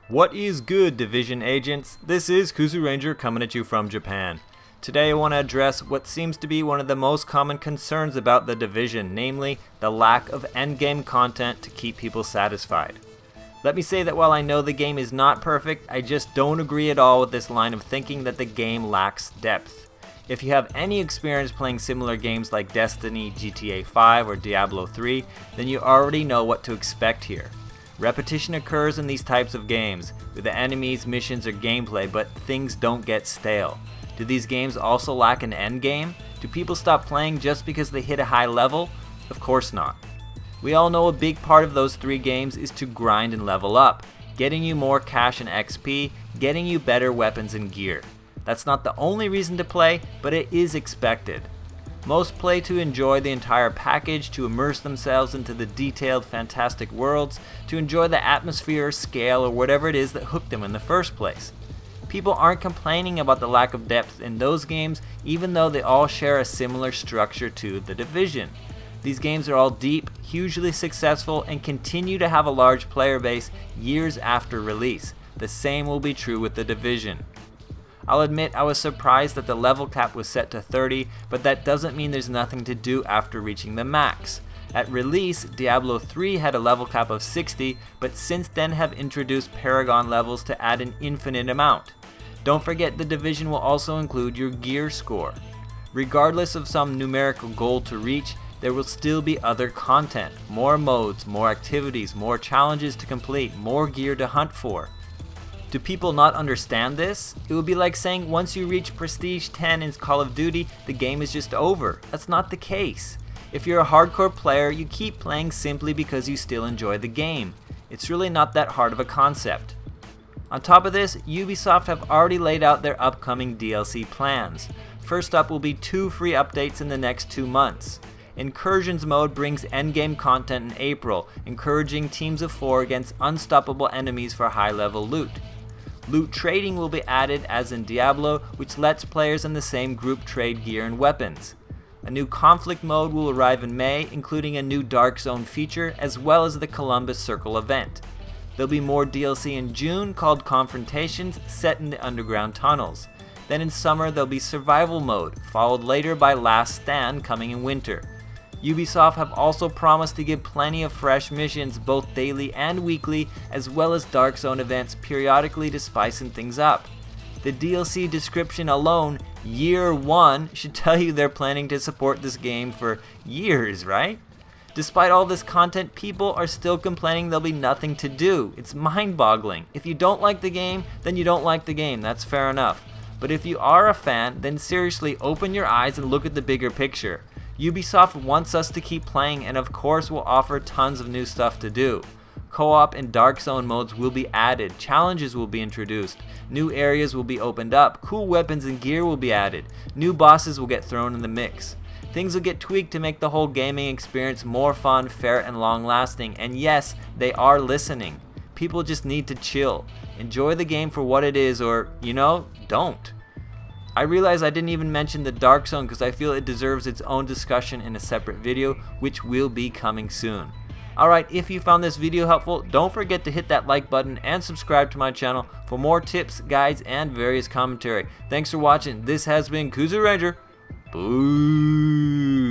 What is good, Division agents? This is Kuzu Ranger coming at you from Japan. Today I want to address what seems to be one of the most common concerns about the Division, namely the lack of endgame content to keep people satisfied. Let me say that while I know the game is not perfect, I just don't agree at all with this line of thinking that the game lacks depth. If you have any experience playing similar games like Destiny, GTA 5, or Diablo 3, then you already know what to expect here. Repetition occurs in these types of games, with the enemies, missions, or gameplay, but things don't get stale. Do these games also lack an end game? Do people stop playing just because they hit a high level? Of course not. We all know a big part of those three games is to grind and level up, getting you more cash and XP, getting you better weapons and gear. That's not the only reason to play, but it is expected. Most play to enjoy the entire package, to immerse themselves into the detailed, fantastic worlds, to enjoy the atmosphere, scale, or whatever it is that hooked them in the first place. People aren't complaining about the lack of depth in those games, even though they all share a similar structure to The Division. These games are all deep, hugely successful, and continue to have a large player base years after release. The same will be true with The Division. I'll admit I was surprised that the level cap was set to 30, but that doesn't mean there's nothing to do after reaching the max. At release, Diablo 3 had a level cap of 60, but since then have introduced Paragon levels to add an infinite amount. Don't forget The Division will also include your gear score. Regardless of some numerical goal to reach, there will still be other content, more modes, more activities, more challenges to complete, more gear to hunt for. Do people not understand this? It would be like saying once you reach Prestige 10 in Call of Duty, the game is just over. That's not the case. If you're a hardcore player, you keep playing simply because you still enjoy the game. It's really not that hard of a concept. On top of this, Ubisoft have already laid out their upcoming DLC plans. First up will be 2 free updates in the next 2 months. Incursions mode brings endgame content in April, encouraging teams of 4 against unstoppable enemies for high-level loot. Loot trading will be added as in Diablo, which lets players in the same group trade gear and weapons. A new conflict mode will arrive in May, including a new Dark Zone feature as well as the Columbus Circle event. There'll be more DLC in June called Confrontations, set in the underground tunnels. Then in summer there'll be survival mode, followed later by Last Stand coming in winter. Ubisoft have also promised to give plenty of fresh missions both daily and weekly, as well as Dark Zone events periodically to spicing things up. The DLC description alone, Year 1, should tell you they're planning to support this game for years, right? Despite all this content, people are still complaining there'll be nothing to do. It's mind-boggling. If you don't like the game, then you don't like the game. That's fair enough. But if you are a fan, then seriously open your eyes and look at the bigger picture. Ubisoft wants us to keep playing and of course will offer tons of new stuff to do. Co-op and Dark Zone modes will be added, challenges will be introduced, new areas will be opened up, cool weapons and gear will be added, new bosses will get thrown in the mix. Things will get tweaked to make the whole gaming experience more fun, fair, and long-lasting, and yes, they are listening. People just need to chill. Enjoy the game for what it is, or, don't. I realize I didn't even mention the Dark Zone because I feel it deserves its own discussion in a separate video, which will be coming soon. Alright, if you found this video helpful, don't forget to hit that like button and subscribe to my channel for more tips, guides, and various commentary. Thanks for watching. This has been Kuzu Ranger. Boo!